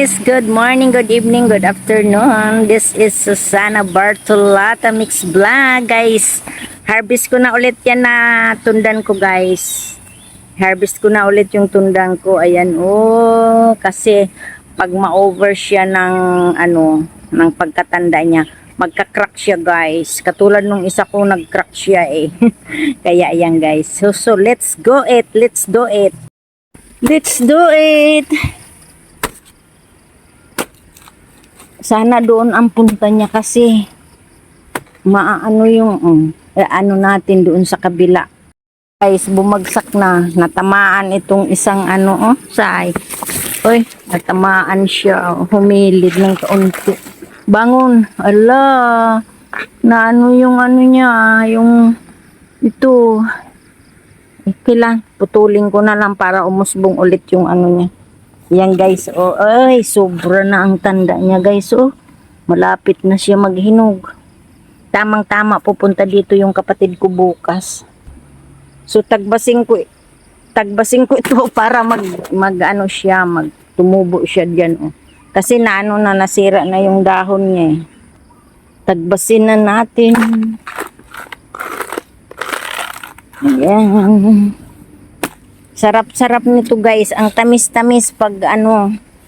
guys, good morning, good evening, good afternoon. This is Susana Bartolata Mix Vlog guys. Harvest ko na ulit yan na tundan ko guys. Harvest ko na ulit yung tundan ko. Ayan kasi pag ma-over siya ng ng pagkatanda niya, magka-crack siya guys. Katulad nung isa ko nag-crack siya eh. Kaya ayan guys. So let's do it. Let's do it. Sana doon ang punta niya kasi maano yung natin doon sa kabila. Guys, bumagsak na. Natamaan itong isang natamaan siya. Humilid ng kaunti. Bangon. Ala. Na yung niya. Yung ito. Okay lang. Putulin ko na lang para umusbong ulit yung niya. Yan guys, sobra na ang tanda niya guys, malapit na siya maghinog. Tamang-tama pupunta dito yung kapatid ko bukas. So tagbasin ko ito para tumubo siya diyan Kasi nasira na yung dahon niya eh. Tagbasin na natin. Ayan. Sarap-sarap nito guys. Ang tamis-tamis pag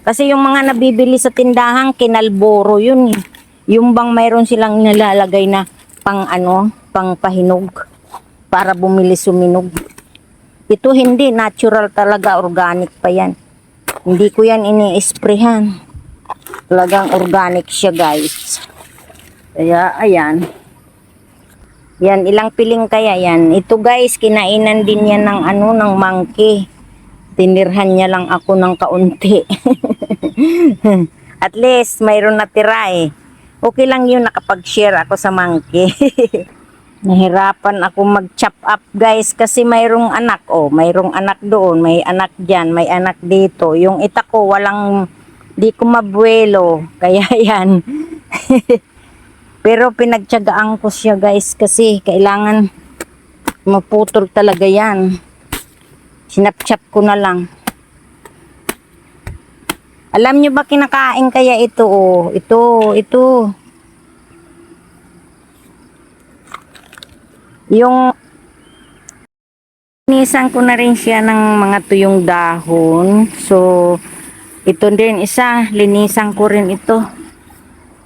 Kasi yung mga nabibili sa tindahan, kinalboro yun eh. Yung bang mayroon silang nilalagay na pang pahinog. Para bumili suminog. Ito hindi. Natural talaga. Organic pa yan. Hindi ko yan ini-sprayhan. Talagang organic siya guys. Kaya ayan. Yan, ilang piling kaya yan. Ito guys, kinainan din yan ng ng monkey. Tinirhan niya lang ako ng kaunti. At least, mayroon natira eh. Okay lang yun, nakapag-share ako sa monkey. Nahirapan ako mag-chop up guys kasi mayroong anak. Mayroong anak doon, may anak dyan, may anak dito. Yung ita ko, di ko mabuelo. Kaya yan. Pero pinagtiyagaan ko siya guys kasi kailangan maputol talaga yan. Sinapchap ko na lang. Alam nyo ba kinakain kaya ito Ito. Yung linisan ko na rin siya ng mga tuyong dahon. So ito din isa, linisan ko rin ito.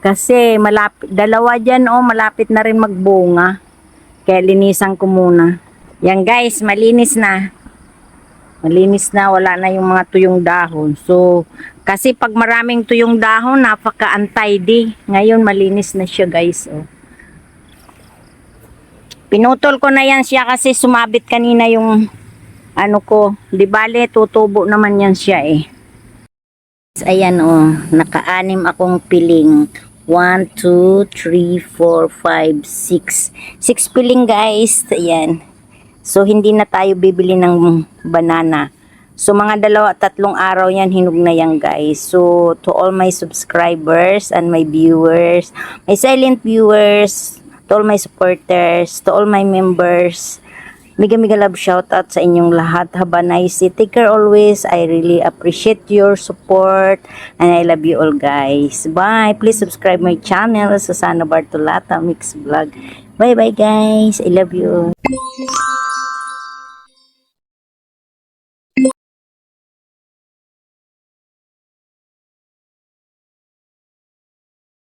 Kasi dalawa dyan malapit na rin magbunga. Kaya linisan ko muna. Yan guys, malinis na. Malinis na, wala na yung mga tuyong dahon. So, kasi pag maraming tuyong dahon, napaka-untidy. Ngayon, malinis na siya guys. Pinutol ko na yan siya kasi sumabit kanina yung Di bale, tutubo naman yan siya eh. Ayan naka-anim akong piling. 1, 2, 3, 4, 5, 6. 6 piling guys. Ayan. So, hindi na tayo bibili ng banana. So, mga 2-3 araw yan, hinog na yan guys. So, to all my subscribers and my viewers, my silent viewers, to all my supporters, to all my members, mega love shout out sa inyong lahat. Have a nice day. Take care always. I really appreciate your support and I love you all guys. Bye. Please subscribe my channel, Susana Bartolata Mix Vlog. Bye bye guys. I love you.